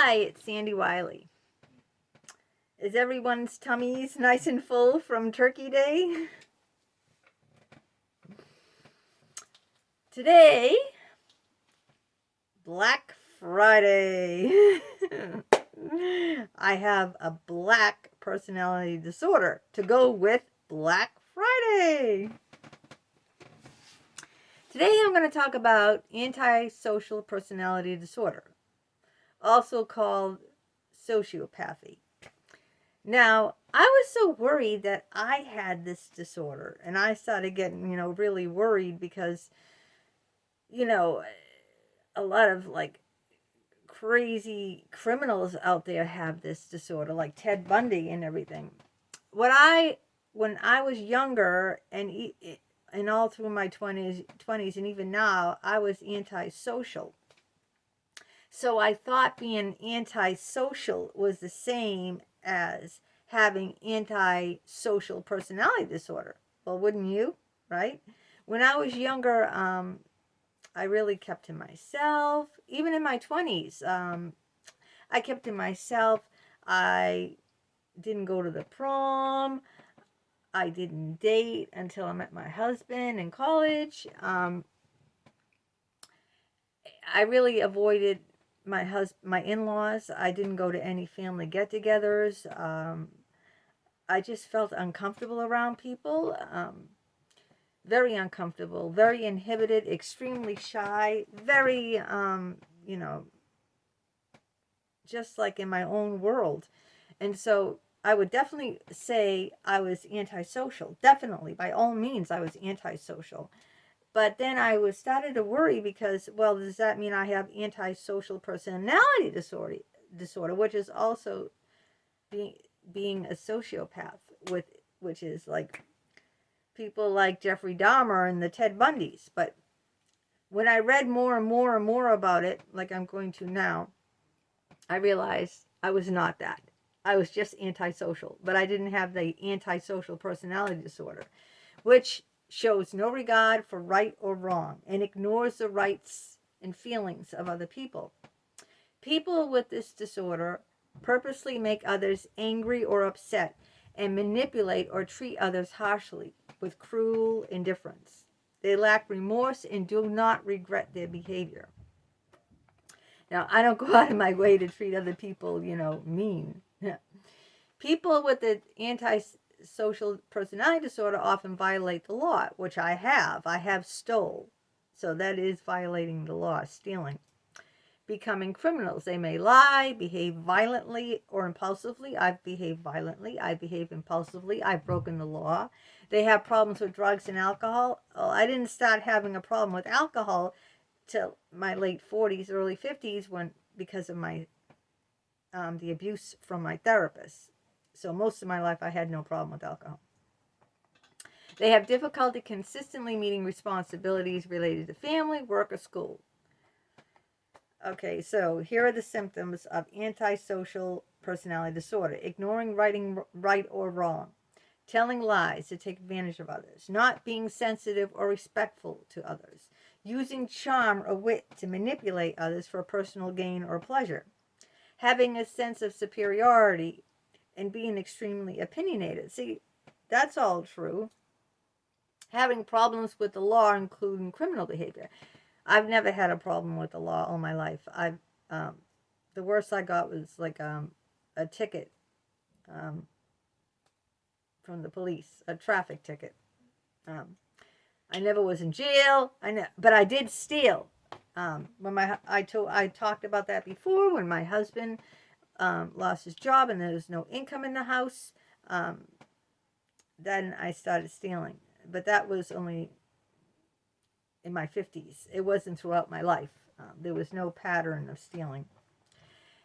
Hi, it's Sandy Wiley. Is everyone's tummies nice and full from Turkey Day? Today, Black Friday. I have a black personality disorder to go with Black Friday. Today I'm going to talk about antisocial personality disorder, also called sociopathy. Now, I was so worried that I had this disorder, and I started getting, really worried because, a lot of crazy criminals out there have this disorder, like Ted Bundy and everything. When I was younger and all through my 20s and even now, I was antisocial. So I thought being antisocial was the same as having antisocial personality disorder. Well, wouldn't you? Right? When I was younger, I really kept to myself. Even in my 20s, I kept to myself. I didn't go to the prom. I didn't date until I met my husband in college. I really avoided my in-laws. I didn't go to any family get-togethers. I just felt uncomfortable around people. Very uncomfortable, very inhibited, extremely shy, very just like in my own world. And so I would definitely say I was antisocial. Definitely, by all means, I was antisocial. But then I started to worry because, well, does that mean I have antisocial personality disorder, which is also being a sociopath, which is like people like Jeffrey Dahmer and the Ted Bundys. But when I read more and more and more about it, like I'm going to now, I realized I was not that. I was just antisocial, but I didn't have the antisocial personality disorder, which shows no regard for right or wrong and ignores the rights and feelings of other people. People with this disorder purposely make others angry or upset and manipulate or treat others harshly with cruel indifference. They lack remorse and do not regret their behavior. Now, I don't go out of my way to treat other people, mean. People with the antisocial personality disorder often violate the law, which I have. I have stole. So that is violating the law, stealing. Becoming criminals. They may lie, behave violently or impulsively. I've behaved violently. I behave impulsively. I've broken the law. They have problems with drugs and alcohol. Oh, I didn't start having a problem with alcohol till my late 40s, early 50s because of my the abuse from my therapist. So most of my life I had no problem with alcohol. They have difficulty consistently meeting responsibilities related to family, work, or school. Okay, so here are the symptoms of antisocial personality disorder. Ignoring right or wrong. Telling lies to take advantage of others. Not being sensitive or respectful to others. Using charm or wit to manipulate others for personal gain or pleasure. Having a sense of superiority and being extremely opinionated. See, that's all true. Having problems with the law, including criminal behavior. I've never had a problem with the law all my life. The worst I got was like a ticket from the police, a traffic ticket. I never was in jail. But I did steal. I talked about that before. When my husband lost his job and there was no income in the house, then I started stealing. But that was only in my 50s. It wasn't throughout my life. There was no pattern of stealing.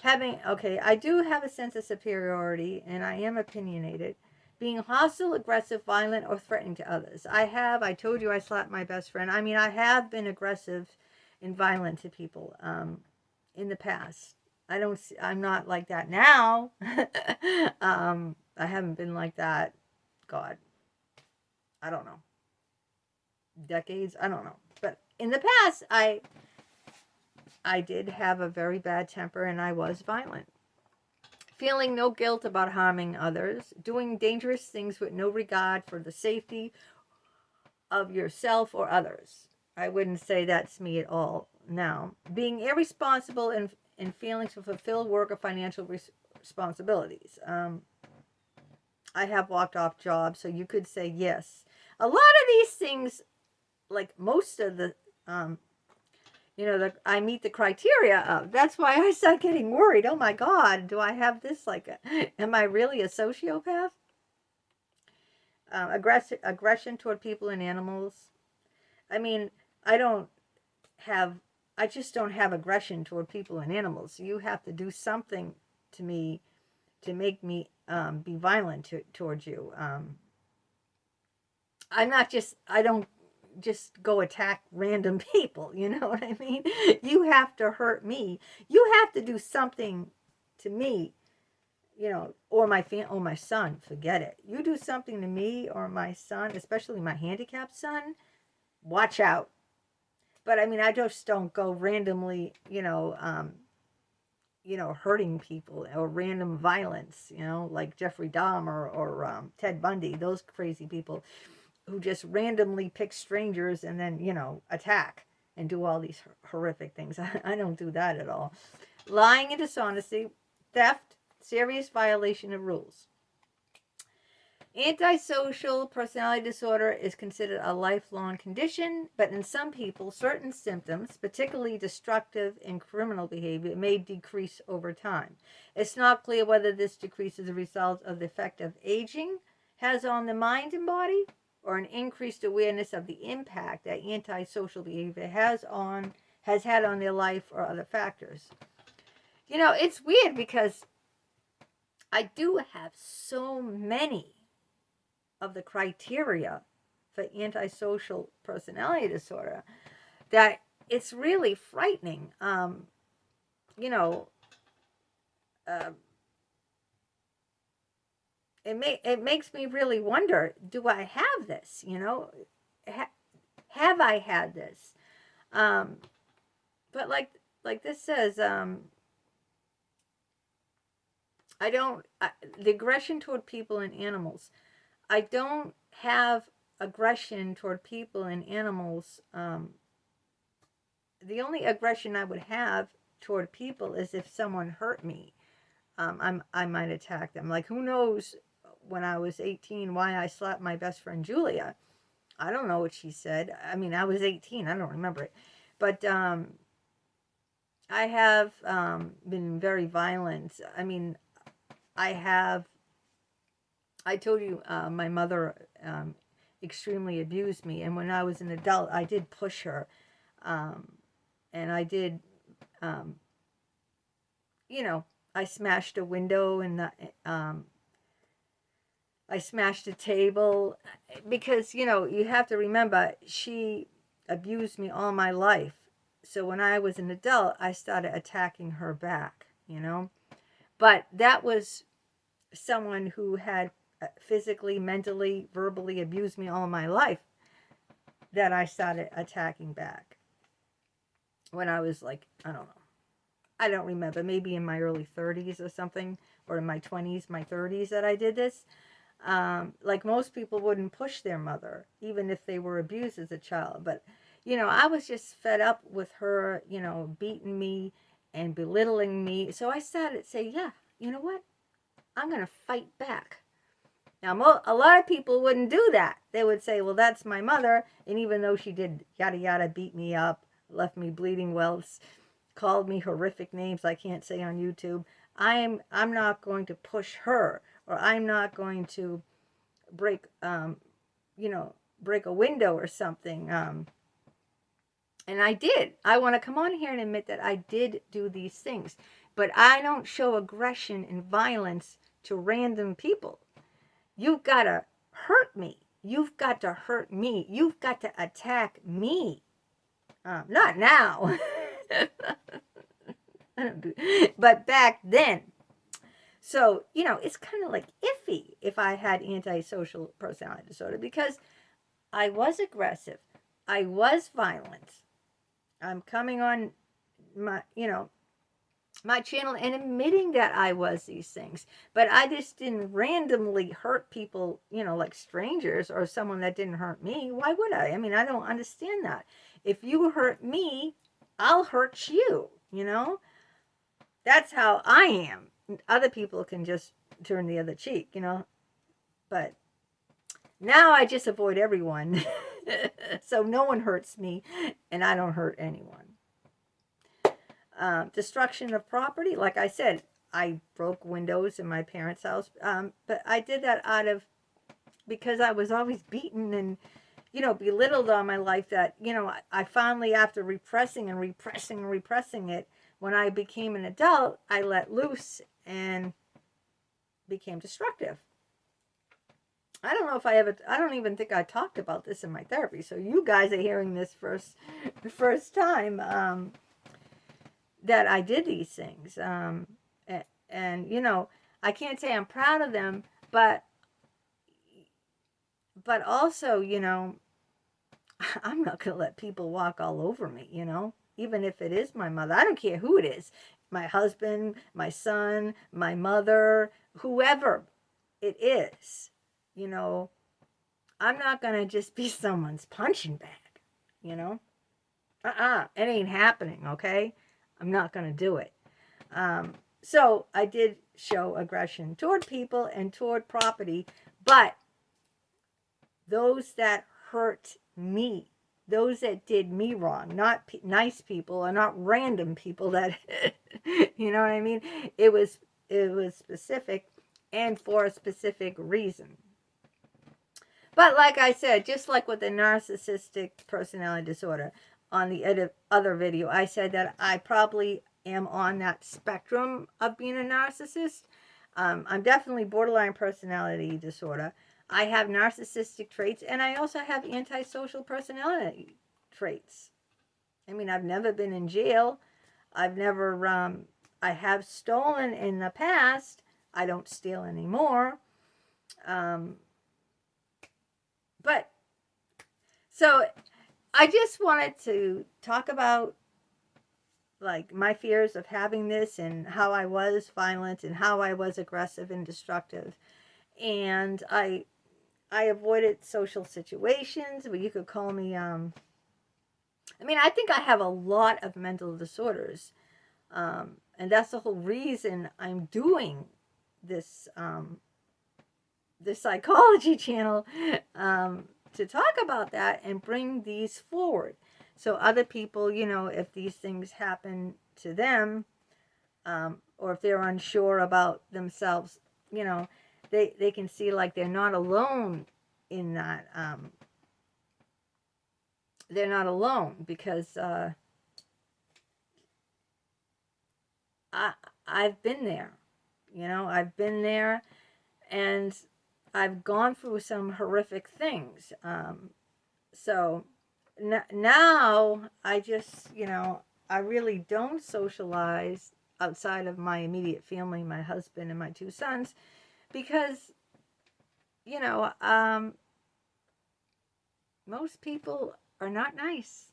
I do have a sense of superiority, and I am opinionated. Being hostile, aggressive, violent, or threatening to others. I told you I slapped my best friend. I mean, I have been aggressive and violent to people in the past. I'm not like that now. I haven't been like that, God, I don't know, decades, I don't know. But in the past, I I did have a very bad temper and I was violent. Feeling no guilt about harming others, doing dangerous things with no regard for the safety of yourself or others. I wouldn't say that's me at all now. Being irresponsible in failing to fulfill work or financial responsibilities. I have walked off jobs, so you could say yes. A lot of these things, like most of the, I meet the criteria of. That's why I start getting worried. Oh my God, do I have this? Am I really a sociopath? Aggression toward people and animals. I mean, I don't have, I just don't have aggression toward people and animals. You have to do something to me to make me be violent towards you. I don't just go attack random people. You know what I mean? You have to hurt me. You have to do something to me, or my son, forget it. You do something to me or my son, especially my handicapped son, watch out. But I mean, I just don't go randomly, hurting people or random violence, like Jeffrey Dahmer or Ted Bundy, those crazy people who just randomly pick strangers and then, attack and do all these horrific things. I don't do that at all. Lying and dishonesty, theft, serious violation of rules. Antisocial personality disorder is considered a lifelong condition, but in some people, certain symptoms, particularly destructive and criminal behavior, may decrease over time. It's not clear whether this decrease is a result of the effect of aging has on the mind and body, or an increased awareness of the impact that antisocial behavior has had on their life, or other factors. It's weird because I do have so many of the criteria for antisocial personality disorder that it's really frightening. It makes me really wonder, do I have this? Have I had this? But like this says, the aggression toward people and animals. I don't have aggression toward people and animals. The only aggression I would have toward people is if someone hurt me. I might attack them. Like, who knows when I was 18 why I slapped my best friend Julia. I don't know what she said. I mean, I was 18. I don't remember it. But I have been very violent. I mean, I told you my mother extremely abused me. And when I was an adult, I did push her. And I did, I smashed a window and I smashed a table because, you have to remember, she abused me all my life. So when I was an adult, I started attacking her back, But that was someone who had physically, mentally, verbally abused me all my life that I started attacking back. When I was like, I don't know. I don't remember. Maybe in my early 30s or something, or in my 20s, my 30s that I did this. Like most people wouldn't push their mother, even if they were abused as a child. But, I was just fed up with her, beating me and belittling me. So I started to say, yeah, you know what? I'm going to fight back. Now, a lot of people wouldn't do that. They would say, well, that's my mother. And even though she did yada yada, beat me up, left me bleeding welts, called me horrific names I can't say on YouTube, I'm not going to push her, or I'm not going to break break a window or something. And I did. I want to come on here and admit that I did do these things. But I don't show aggression and violence to random people. You've got to hurt me. You've got to hurt me. You've got to attack me. Not now. But back then. So, it's kind of like iffy if I had antisocial personality disorder, because I was aggressive. I was violent. I'm coming on my, my channel and admitting that I was these things. But I just didn't randomly hurt people, like strangers or someone that didn't hurt me. Why would I? I mean, I don't understand that. If you hurt me, I'll hurt you. That's how I am. Other people can just turn the other cheek. But now I just avoid everyone. So no one hurts me and I don't hurt anyone. Destruction of property, like I said, I broke windows in my parents' house, but I did that because I was always beaten and belittled all my life. That I finally, after repressing and repressing and repressing it, when I became an adult, I let loose and became destructive. I don't know if I don't even think I talked about this in my therapy. So you guys are hearing this the first time. That I did these things. And I can't say I'm proud of them, but also, I'm not going to let people walk all over me, even if it is my mother. I don't care who it is. My husband, my son, my mother, whoever it is, I'm not going to just be someone's punching bag, It ain't happening, okay? I'm not going to do it. So I did show aggression toward people and toward property, but those that hurt me, those that did me wrong, not nice people or not random people that, you know what I mean? It was specific and for a specific reason. But like I said, just like with the narcissistic personality disorder, on the other video, I said that I probably am on that spectrum of being a narcissist. I'm definitely borderline personality disorder. I have narcissistic traits, and I also have antisocial personality traits. I mean, I've never been in jail. I've never, I have stolen in the past. I don't steal anymore. But, so I just wanted to talk about like my fears of having this and how I was violent and how I was aggressive and destructive. And I avoided social situations, but you could call me I think I have a lot of mental disorders. And that's the whole reason I'm doing this this psychology channel, to talk about that and bring these forward. So other people, if these things happen to them, or if they're unsure about themselves, they can see like they're not alone in that. They're not alone because I've been there. I've been there, and I've gone through some horrific things. So now I just, I really don't socialize outside of my immediate family, my husband and my 2 sons, because, most people are not nice.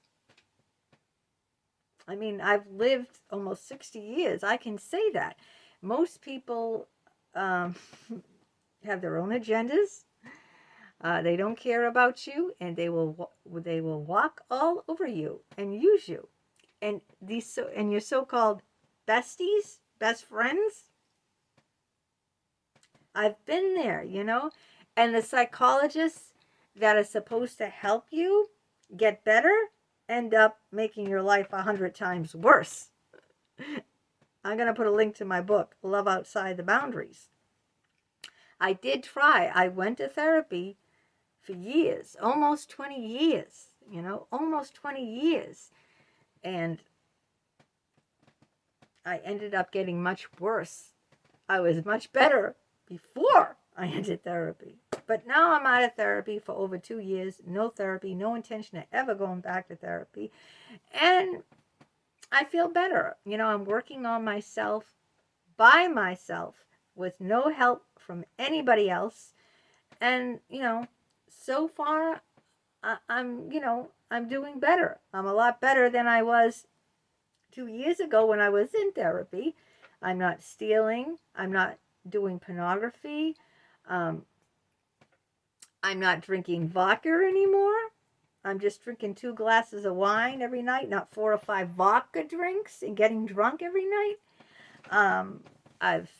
I mean, I've lived almost 60 years. I can say that. Most people have their own agendas. They don't care about you, and they will walk all over you and use you. And and your so-called besties, best friends. I've been there, and the psychologists that are supposed to help you get better end up making your life 100 times worse. I'm going to put a link to my book, Love Outside the Boundaries. I did try. I went to therapy for years, almost 20 years, almost 20 years. And I ended up getting much worse. I was much better before I ended therapy. But now I'm out of therapy for over 2 years. No therapy, no intention of ever going back to therapy. And I feel better. I'm working on myself by myself with no help from anybody else. And, so far I'm doing better. I'm a lot better than I was 2 years ago when I was in therapy. I'm not stealing. I'm not doing pornography. Um, I'm not drinking vodka anymore. I'm just drinking 2 glasses of wine every night, not 4 or 5 vodka drinks and getting drunk every night. I've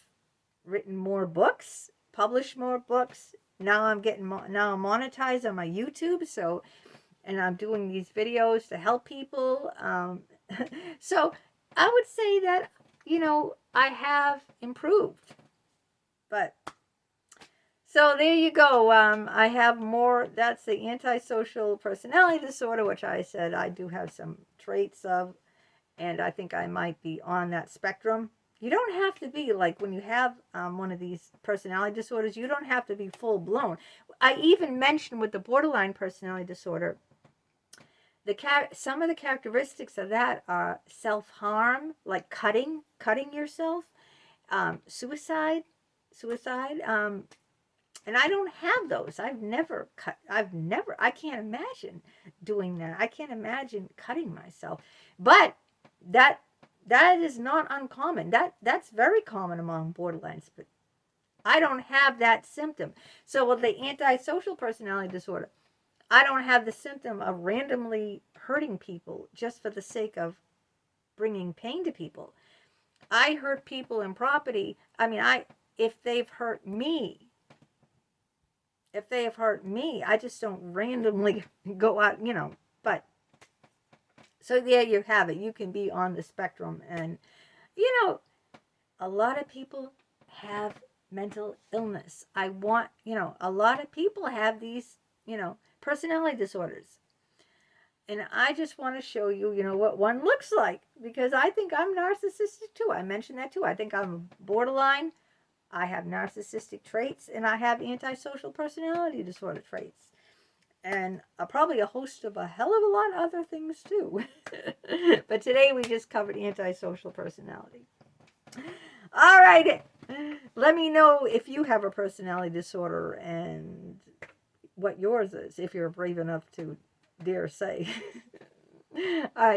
written more books, published more books. Now I'm monetized on my YouTube. So, and I'm doing these videos to help people. So I would say that, I have improved. But so there you go. I have more. That's the antisocial personality disorder, which I said I do have some traits of, and I think I might be on that spectrum. You don't have to be like, when you have one of these personality disorders, you don't have to be full blown. I even mentioned with the borderline personality disorder, some of the characteristics of that are self-harm, like cutting yourself, suicide, and I don't have those. I can't imagine doing that. I can't imagine cutting myself. But that is not uncommon. That's very common among borderlines. But I don't have that symptom. So with the antisocial personality disorder, I don't have the symptom of randomly hurting people just for the sake of bringing pain to people. I hurt people in property. I mean, if they've hurt me, I just don't randomly go out, but so there you have it. You can be on the spectrum, and a lot of people have mental illness. A lot of people have these, personality disorders. And I just want to show you, what one looks like, because I think I'm narcissistic too. I mentioned that too. I think I'm borderline. I have narcissistic traits, and I have antisocial personality disorder traits. And probably a host of a hell of a lot of other things too. But today we just covered antisocial personality. All right. Let me know if you have a personality disorder and what yours is, if you're brave enough to dare say. All right.